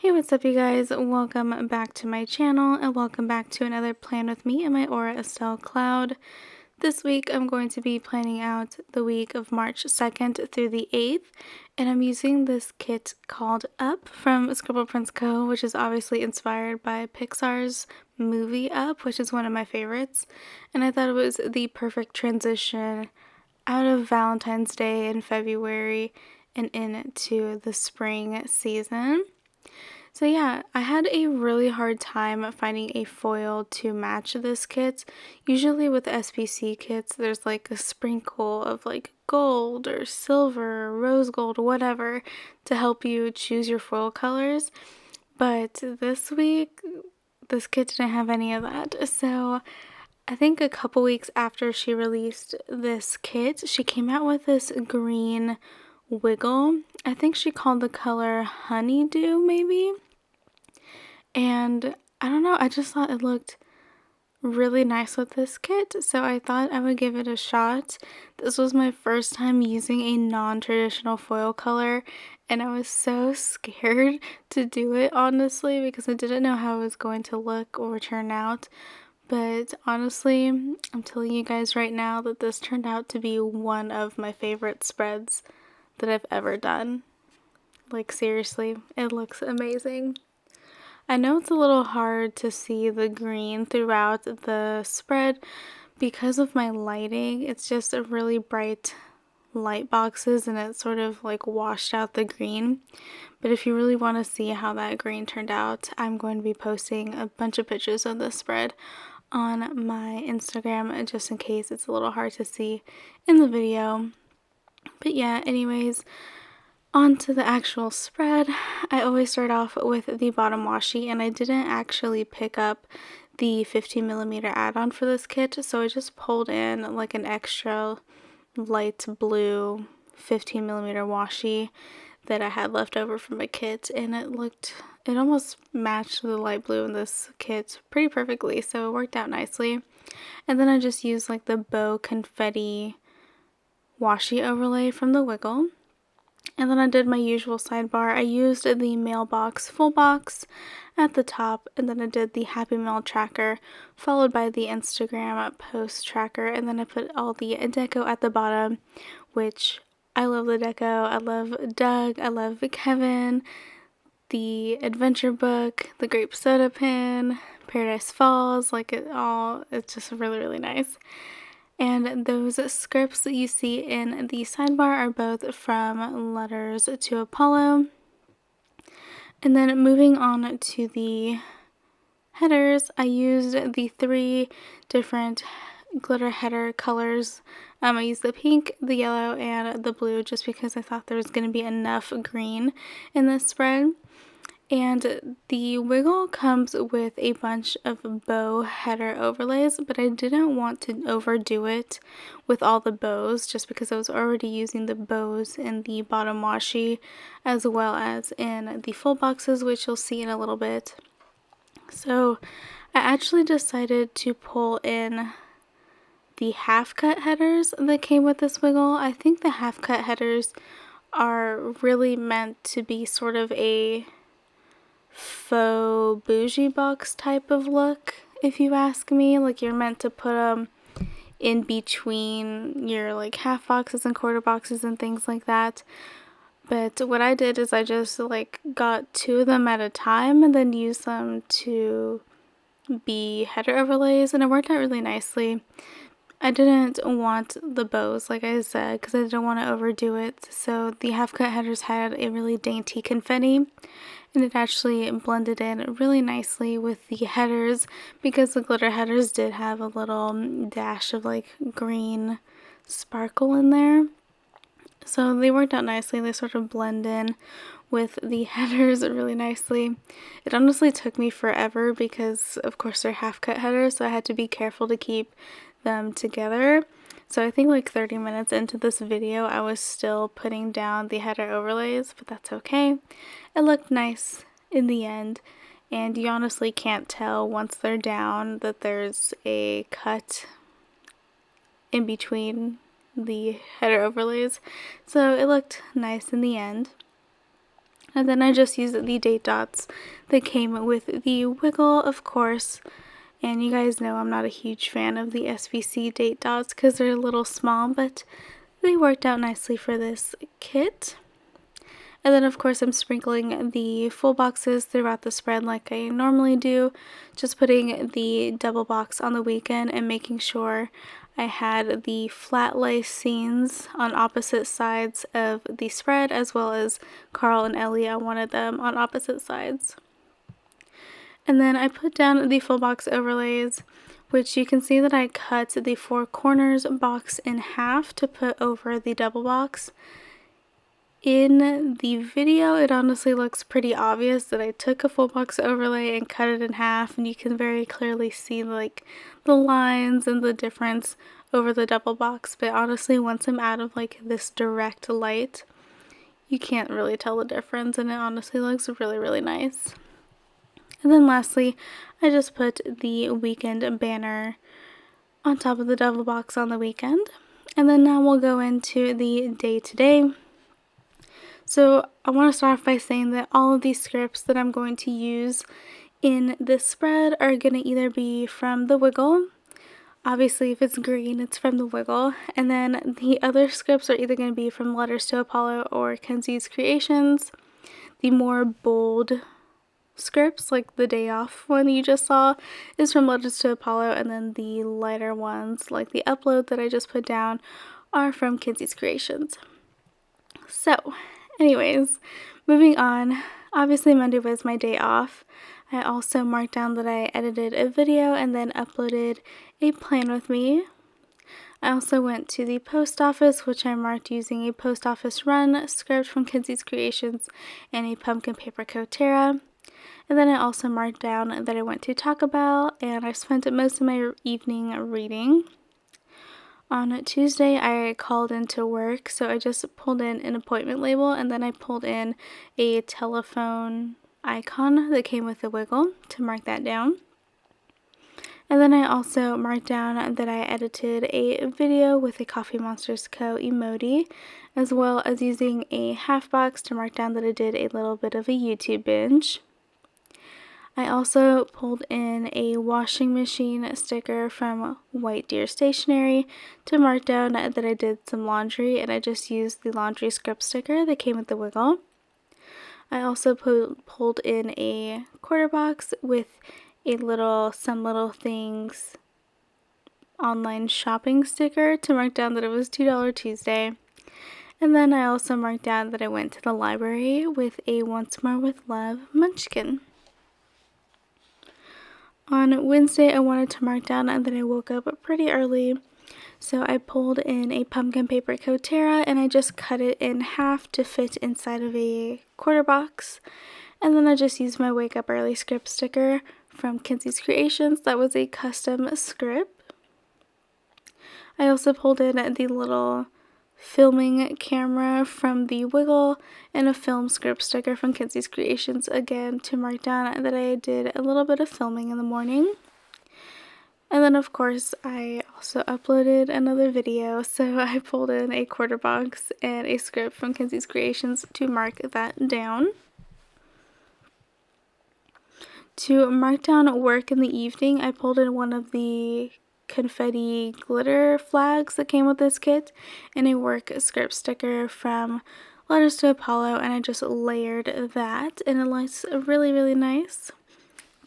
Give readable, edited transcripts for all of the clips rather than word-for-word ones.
Hey, what's up, you guys? Welcome back to my channel and welcome back to another plan with me and my Aura Estelle Cloud. This week I'm going to be planning out the week of March 2nd through the 8th, and I'm using this kit called Up from Scribble Co., which is obviously inspired by Pixar's movie Up, which is one of my favorites, and I thought it was the perfect transition out of Valentine's Day in February and into the spring season. So yeah, I had a really hard time finding a foil to match this kit. Usually with SPC kits, there's like a sprinkle of like gold or silver, rose gold, whatever, to help you choose your foil colors. But this week, this kit didn't have any of that. So I think a couple weeks after she released this kit, she came out with this green wiggle. I think she called the color Honeydew, maybe? And I don't know, I just thought it looked really nice with this kit, so I thought I would give it a shot. This was my first time using a non-traditional foil color, and I was so scared to do it, honestly, because I didn't know how it was going to look or turn out. But honestly, I'm telling you guys right now that this turned out to be one of my favorite spreads that I've ever done. Like, seriously, it looks amazing. I know it's a little hard to see the green throughout the spread because of my lighting. It's just a really bright light boxes and it sort of like washed out the green. But if you really want to see how that green turned out, I'm going to be posting a bunch of pictures of this spread on my Instagram just in case it's a little hard to see in the video. But yeah, anyways, on to the actual spread. I always start off with the bottom washi, and I didn't actually pick up the 15mm add-on for this kit, so I just pulled in like an extra light blue 15mm washi that I had left over from my kit, and it almost matched the light blue in this kit pretty perfectly, so it worked out nicely. And then I just used like the bow confetti washi overlay from the Wiggle. And then I did my usual sidebar. I used the mailbox full box at the top, and then I did the Happy Mail tracker, followed by the Instagram post tracker, and then I put all the deco at the bottom, which I love the deco. I love Doug, I love Kevin, the adventure book, the grape soda pin, Paradise Falls, like it's just really, really nice. And those scripts that you see in the sidebar are both from Letters to Apollo. And then moving on to the headers, I used the 3 different glitter header colors. I used the pink, the yellow, and the blue just because I thought there was going to be enough green in this spread. And the Wiggle comes with a bunch of bow header overlays, but I didn't want to overdo it with all the bows just because I was already using the bows in the bottom washi as well as in the full boxes, which you'll see in a little bit. So I actually decided to pull in the half cut headers that came with this Wiggle. I think the half cut headers are really meant to be sort of a faux bougie box type of look, if you ask me. Like, you're meant to put them in between your like half boxes and quarter boxes and things like that. But what I did is I just like got 2 of them at a time and then used them to be header overlays, and it worked out really nicely. I didn't want the bows, like I said, because I didn't want to overdo it. So the half cut headers had a really dainty confetti, and it actually blended in really nicely with the headers because the glitter headers did have a little dash of like green sparkle in there. So they worked out nicely. They sort of blend in with the headers really nicely. It honestly took me forever because of course they're half cut headers, so I had to be careful to keep them together. So I think like 30 minutes into this video I was still putting down the header overlays, but that's okay. It looked nice in the end, and you honestly can't tell once they're down that there's a cut in between the header overlays, so it looked nice in the end. And then I just used the date dots that came with the wiggle, of course. And you guys know I'm not a huge fan of the SBC date dots because they're a little small, but they worked out nicely for this kit. And then of course I'm sprinkling the full boxes throughout the spread like I normally do, just putting the double box on the weekend and making sure I had the flat lace seams on opposite sides of the spread, as well as Carl and Ellie, I wanted them on opposite sides. And then I put down the full box overlays, which you can see that I cut the four corners box in half to put over the double box. In the video, it honestly looks pretty obvious that I took a full box overlay and cut it in half, and you can very clearly see like the lines and the difference over the double box, but honestly once I'm out of like this direct light, you can't really tell the difference, and it honestly looks really nice. And then lastly, I just put the weekend banner on top of the double box on the weekend. And then now we'll go into the day-to-day. So I want to start off by saying that all of these scripts that I'm going to use in this spread are going to either be from the Wiggle. Obviously, if it's green, it's from the Wiggle. And then the other scripts are either going to be from Letters to Apollo or Kenzie's Creations. The more bold scripts, like the day off one you just saw, is from Letters to Apollo, and then the lighter ones, like the upload that I just put down, are from Kenzie's Creations. So, anyways, moving on. Obviously Monday was my day off. I also marked down that I edited a video and then uploaded a plan with me. I also went to the post office, which I marked using a post office run script from Kenzie's Creations and a pumpkin paper Kotera. And then I also marked down that I went to Taco Bell and I spent most of my evening reading. On Tuesday, I called into work, so I just pulled in an appointment label and then I pulled in a telephone icon that came with the Wiggle to mark that down. And then I also marked down that I edited a video with a Coffee Monsters Co. emoji, as well as using a half box to mark down that I did a little bit of a YouTube binge. I also pulled in a washing machine sticker from White Deer Stationery to mark down that I did some laundry, and I just used the laundry script sticker that came with the Wiggle. I also pulled in a quarter box with a Some Little Things online shopping sticker to mark down that it was $2 Tuesday. And then I also marked down that I went to the library with a Once More with Love munchkin. On Wednesday, I wanted to mark down that I woke up pretty early, so I pulled in a pumpkin paper Kotera and I just cut it in half to fit inside of a quarter box. And then I just used my Wake Up Early script sticker from Kenzie's Creations. That was a custom script. I also pulled in the little filming camera from the Wiggle and a film script sticker from Kenzie's Creations, again to mark down that I did a little bit of filming in the morning. And then of course I also uploaded another video, so I pulled in a quarter box and a script from Kenzie's Creations to mark that down. To mark down work in the evening, I pulled in one of the confetti glitter flags that came with this kit and a work script sticker from Letters to Apollo, and I just layered that and it looks really nice.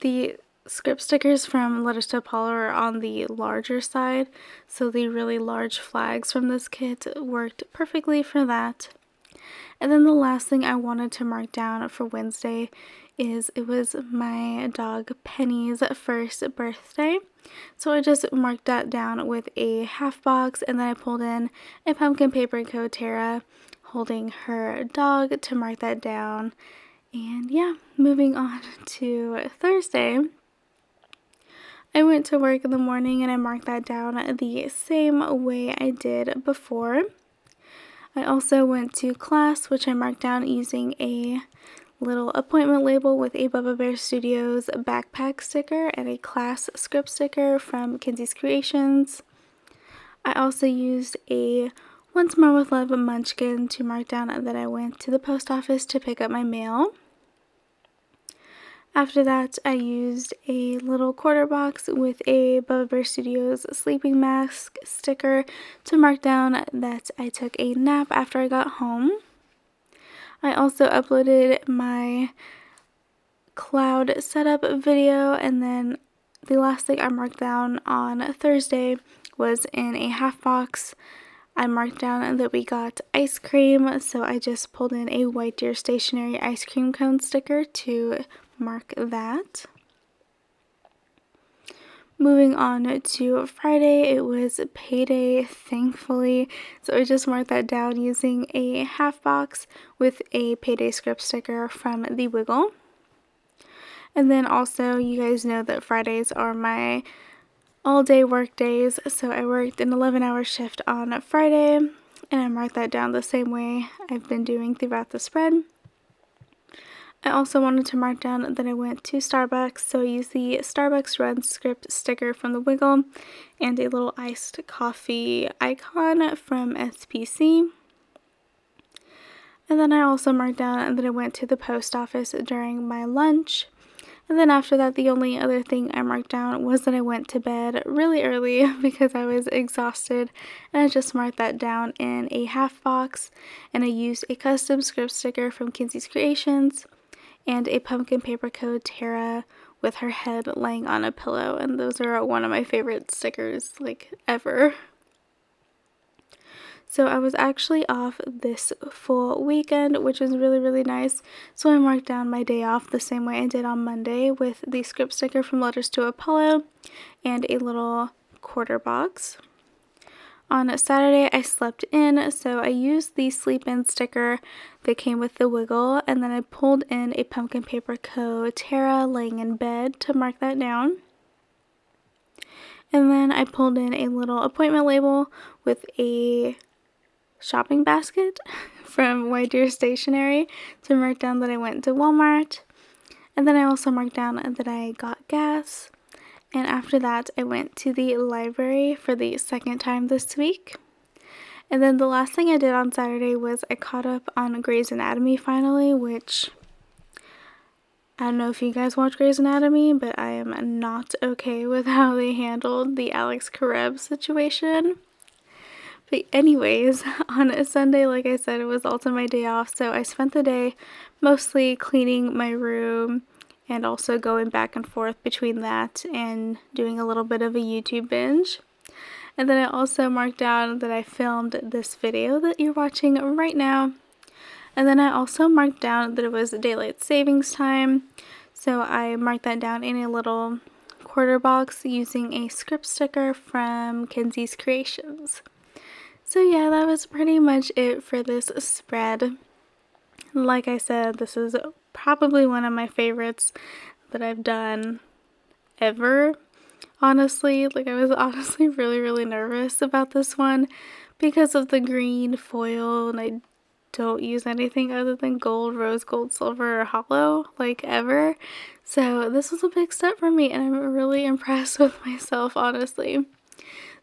The script stickers from Letters to Apollo are on the larger side, so the really large flags from this kit worked perfectly for that. And then the last thing I wanted to mark down for Wednesday is it was my dog Penny's first birthday. So I just marked that down with a half box, and then I pulled in a pumpkin paper Kotera holding her dog to mark that down. And yeah, moving on to Thursday. I went to work in the morning and I marked that down the same way I did before. I also went to class, which I marked down using a little appointment label with a Bubba Bear Studios backpack sticker and a class script sticker from Kenzie's Creations. I also used a Once More with Love Munchkin to mark down that I went to the post office to pick up my mail. After that, I used a little quarter box with a Bubba Bear Studios sleeping mask sticker to mark down that I took a nap after I got home. I also uploaded my cloud setup video, and then the last thing I marked down on Thursday was in a half box. I marked down that we got ice cream, so I just pulled in a White Deer stationery ice cream cone sticker to mark that. Moving on to Friday, it was payday, thankfully, so I just marked that down using a half box with a payday script sticker from the Wiggle. And then also, you guys know that Fridays are my all-day work days, so I worked an 11-hour shift on Friday, and I marked that down the same way I've been doing throughout the spread. I also wanted to mark down that I went to Starbucks, so I used the Starbucks Run script sticker from the Wiggle and a little iced coffee icon from SPC. And then I also marked down that I went to the post office during my lunch. And then after that, the only other thing I marked down was that I went to bed really early because I was exhausted, and I just marked that down in a half box, and I used a custom script sticker from Kinsey's Creations and a pumpkin paper code Tara with her head laying on a pillow, and those are one of my favorite stickers like ever. So I was actually off this full weekend, which was really nice. So I marked down my day off the same way I did on Monday with the script sticker from Letters to Apollo and a little quarter box. On Saturday, I slept in, so I used the sleep in sticker that came with the Wiggle, and then I pulled in a pumpkin paper co Tara laying in bed to mark that down. And then I pulled in a little appointment label with a shopping basket from White Deer Stationery to mark down that I went to Walmart. And then I also marked down that I got gas. And after that, I went to the library for the second time this week. And then the last thing I did on Saturday was I caught up on Grey's Anatomy finally, which I don't know if you guys watch Grey's Anatomy, but I am not okay with how they handled the Alex Karev situation. But anyways, on a Sunday, like I said, it was also my day off, so I spent the day mostly cleaning my room and also going back and forth between that and doing a little bit of a YouTube binge. And then I also marked down that I filmed this video that you're watching right now. And then I also marked down that it was daylight savings time, so I marked that down in a little quarter box using a script sticker from Kinsey's Creations. So yeah, that was pretty much it for this spread. Like I said, this is probably one of my favorites that I've done ever. Honestly, like I was honestly really nervous about this one because of the green foil, and I don't use anything other than gold, rose gold, silver, or hollow, like ever. So this was a big step for me, and I'm really impressed with myself, honestly.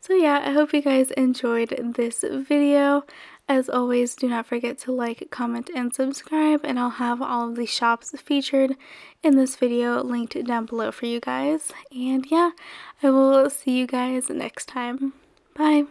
So yeah, I hope you guys enjoyed this video. As always, do not forget to like, comment, and subscribe, and I'll have all of the shops featured in this video linked down below for you guys. And yeah, I will see you guys next time. Bye!